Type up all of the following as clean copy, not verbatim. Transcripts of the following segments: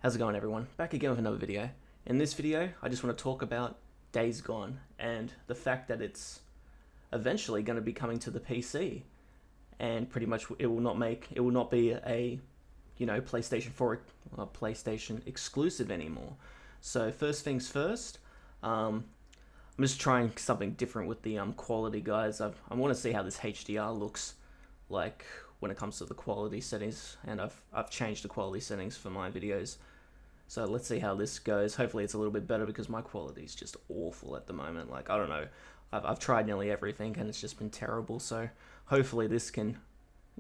How's it going, everyone? Back again with another video. In this video, I just want to talk about Days Gone and the fact that it's eventually going to be coming to the PC, and pretty much it will not be a PlayStation 4 or PlayStation exclusive anymore. So first things first, I'm just trying something different with the quality, guys. I want to see how this HDR looks like when it comes to the quality settings, and I've changed the quality settings for my videos. So let's see how this goes. Hopefully it's a little bit better because my quality is just awful at the moment. Like, I don't know. I've tried nearly everything and it's just been terrible. So hopefully this can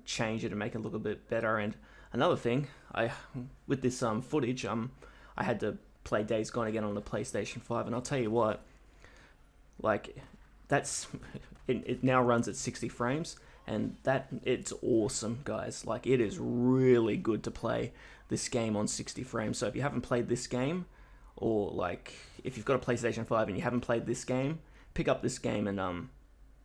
change it and make it look a bit better. And another thing, with this footage, I had to play Days Gone again on the PlayStation 5, and I'll tell you what, like, it now runs at 60 frames, and it's awesome, guys. Like, it is really good to play this game on 60 frames. So if you haven't played this game, or like if you've got a PlayStation 5 and you haven't played this game, pick up this game and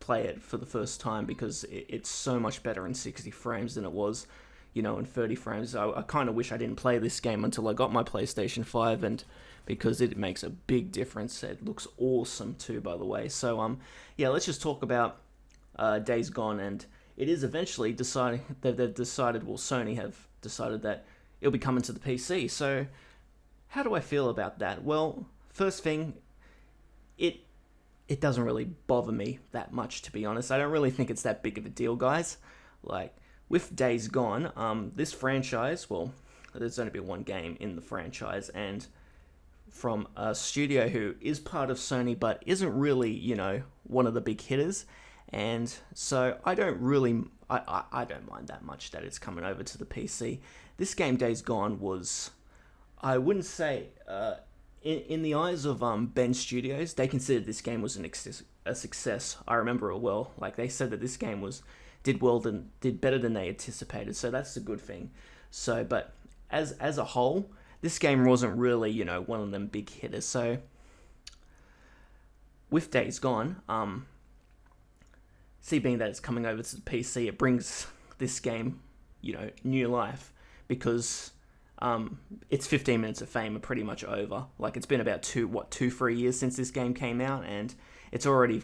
play it for the first time, because it's so much better in 60 frames than it was, in 30 frames. I kind of wish I didn't play this game until I got my PlayStation 5, and because it makes a big difference. It looks awesome too, by the way. So yeah, let's just talk about Days Gone. And it is eventually deciding that Sony have decided that it'll be coming to the PC. So how do I feel about that? Well, first thing, it doesn't really bother me that much, to be honest. I don't really think it's that big of a deal, guys. Like, with Days Gone, this franchise, well, there's only been one game in the franchise, and from a studio who is part of Sony but isn't really, one of the big hitters. And so I don't mind that much that it's coming over to the PC. This game, Days Gone, was, I wouldn't say, in the eyes of Ben Studios, they considered this game was a success. I remember it well. Like, they said that this game did better than they anticipated. So that's a good thing. So, but as a whole, this game wasn't really, one of them big hitters. So with Days Gone, being that it's coming over to the PC, it brings this game, new life, because its 15 minutes of fame are pretty much over. Like, it's been about 3 years since this game came out, and it's already,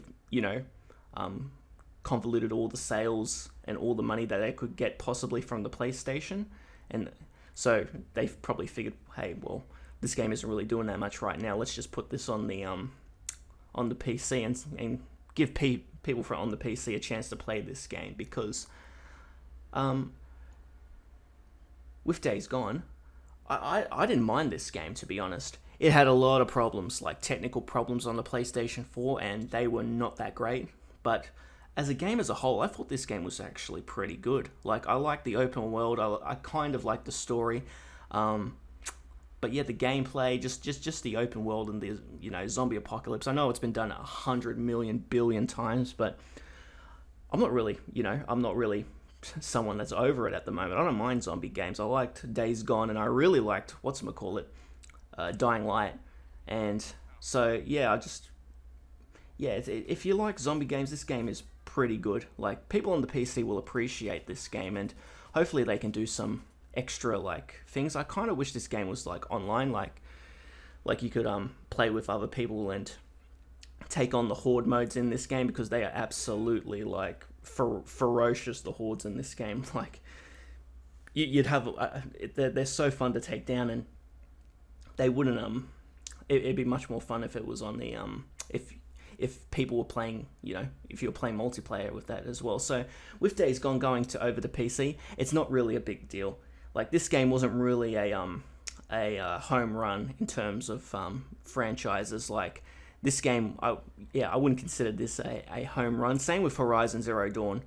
convoluted all the sales and all the money that they could get possibly from the PlayStation. And so they've probably figured, hey, well, this game isn't really doing that much right now. Let's just put this on the PC and give people on the PC a chance to play this game, because with Days Gone, I didn't mind this game, to be honest. It had a lot of problems, like technical problems on the PlayStation 4, and they were not that great. But as a game as a whole, I thought this game was actually pretty good. Like, I like the open world. I kind of like the story. But yeah, the gameplay, just the open world and the zombie apocalypse. I know it's been done 100 million billion times, but I'm not really someone that's over it at the moment. I don't mind zombie games. I liked Days Gone, and I really liked Dying Light. And so yeah, if you like zombie games, this game is pretty good. Like, people on the PC will appreciate this game, and hopefully they can do some extra things. I kind of wish this game was online, like you could play with other people and take on the horde modes in this game, because they are absolutely ferocious, the hordes in this game. Like, you'd have they're so fun to take down, and they wouldn't it'd be much more fun if it was on the if people were playing, if you were playing multiplayer with that as well. So with Days Gone going over to PC, it's not really a big deal. Like, this game wasn't really a home run in terms of franchises. Like, this game, I wouldn't consider this a home run. Same with Horizon Zero Dawn,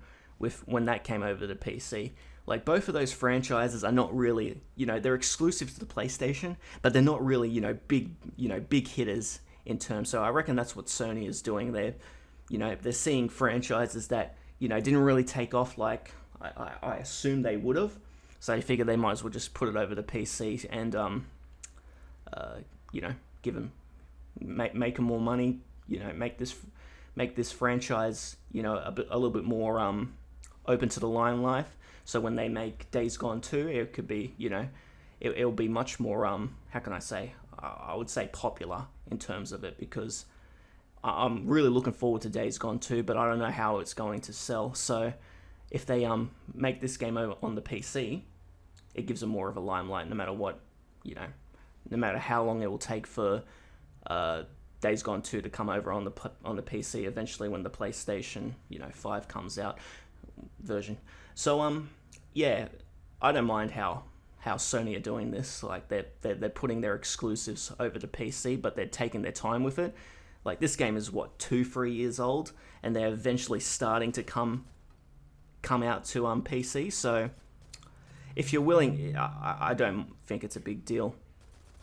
when that came over to PC. Like, both of those franchises are not really, they're exclusive to the PlayStation, but they're not really, big hitters in terms. So I reckon that's what Sony is doing. They're seeing franchises that, didn't really take off like I assume they would have. So they figure they might as well just put it over the PC and, give them, make them more money, make this franchise, a little bit more open to the line life. So when they make Days Gone 2, it could be, it'll be much more how can I say, I would say popular in terms of it, because I'm really looking forward to Days Gone 2, but I don't know how it's going to sell. So if they make this game over on the PC, it gives them more of a limelight, no matter what, no matter how long it will take for Days Gone 2 to come over on the PC eventually when the PlayStation 5 comes out version. So yeah, I don't mind how Sony are doing this. Like they're putting their exclusives over to PC, but they're taking their time with it. Like this game is what, 2-3 years old, and they're eventually starting to come out to PC. So if you're willing, I don't think it's a big deal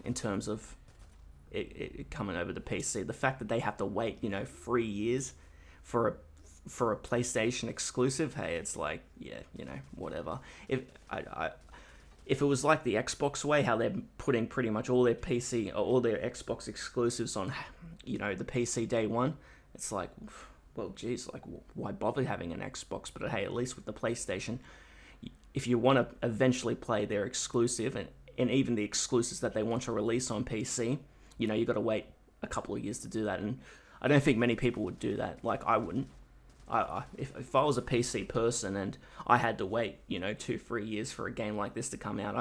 in terms of it coming over to PC. The fact that they have to wait 3 years for a PlayStation exclusive, hey, it's like, yeah, whatever. If it was like the Xbox way, how they're putting pretty much all their PC or all their Xbox exclusives on, the PC day one, it's like, well, geez, like, why bother having an Xbox? But hey, at least with the PlayStation, if you want to eventually play their exclusive and even the exclusives that they want to release on PC, you got to wait a couple of years to do that. And I don't think many people would do that. Like, I wouldn't. If I was a PC person and I had to wait, 2-3 years for a game like this to come out,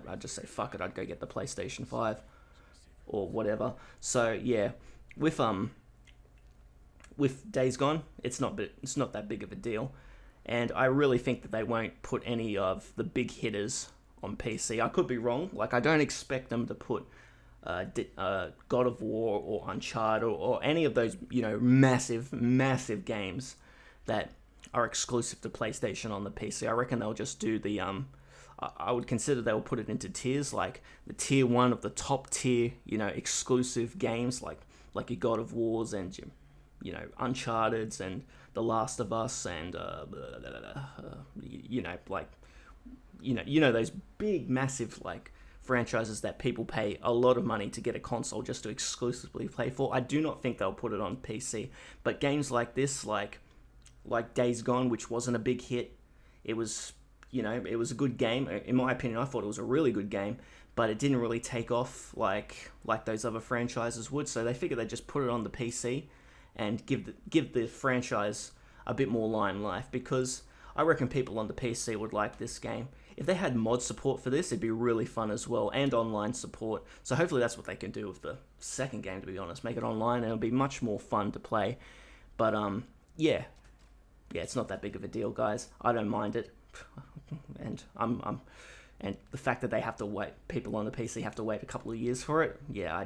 I'd just say fuck it. I'd go get the PlayStation 5 or whatever. So yeah, with Days Gone, it's not that big of a deal, and I really think that they won't put any of the big hitters on PC. I could be wrong. Like, I don't expect them to put God of War or Uncharted or any of those, massive games that are exclusive to PlayStation on the PC. I reckon they'll just do the, I would consider they'll put it into tiers, like the tier 1 of the top tier, exclusive games, like your God of Wars and your, Uncharted's and The Last of Us and, those big, massive, like, franchises that people pay a lot of money to get a console just to exclusively play for. I do not think they'll put it on PC. But games like this, like Days Gone, which wasn't a big hit, it was, it was a good game. In my opinion, I thought it was a really good game, but it didn't really take off like those other franchises would. So they figured they'd just put it on the PC and give the franchise a bit more limelight, because I reckon people on the PC would like this game. If they had mod support for this, it'd be really fun as well, and online support. So hopefully that's what they can do with the second game, to be honest. Make it online, and it'll be much more fun to play. But, yeah, it's not that big of a deal, guys. I don't mind it. And and the fact that they have to wait, people on the PC have to wait a couple of years for it, yeah,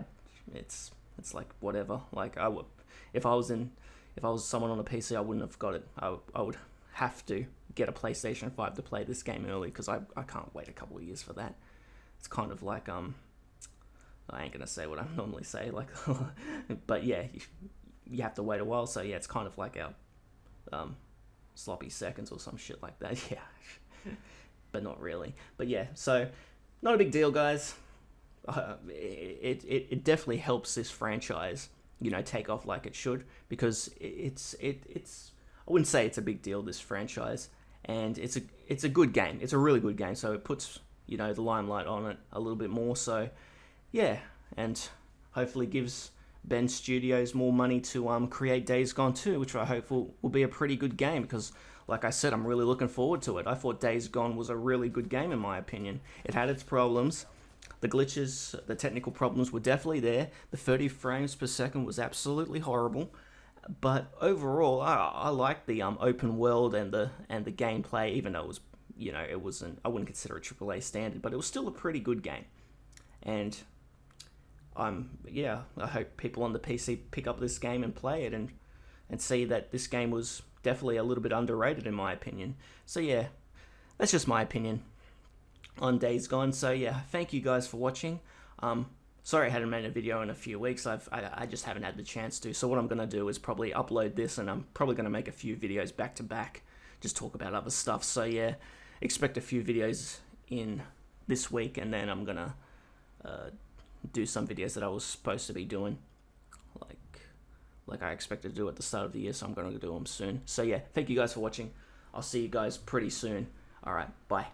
it's like, whatever. Like, if I was someone on a PC, I wouldn't have got it. I would have to get a PlayStation 5 to play this game early, because I can't wait a couple of years for that. It's kind of like, I ain't gonna say what I normally say, like, but yeah, you have to wait a while, so yeah, it's kind of like our sloppy seconds or some shit like that, yeah, but not really. But yeah, so, not a big deal, guys. It definitely helps this franchise, take off like it should, because it's I wouldn't say it's a big deal, this franchise, and it's a good game. It's a really good game, so it puts, the limelight on it a little bit more. So, yeah, and hopefully gives Bend Studios more money to create Days Gone 2, which I hope will be a pretty good game, because, like I said, I'm really looking forward to it. I thought Days Gone was a really good game, in my opinion. It had its problems. The glitches, the technical problems were definitely there. The 30 frames per second was absolutely horrible. But overall, I like the open world and the gameplay, even though it was, it wasn't, I wouldn't consider it AAA standard, but it was still a pretty good game. And yeah, I hope people on the PC pick up this game and play it and see that this game was definitely a little bit underrated, in my opinion. So yeah, that's just my opinion on Days Gone. So yeah, thank you guys for watching. Sorry I hadn't made a video in a few weeks. I just haven't had the chance to. So what I'm going to do is probably upload this, and I'm probably going to make a few videos back to back, just talk about other stuff. So yeah, expect a few videos in this week, and then I'm going to do some videos that I was supposed to be doing, like I expected to do at the start of the year, so I'm going to do them soon. So yeah, thank you guys for watching. I'll see you guys pretty soon. Alright, bye.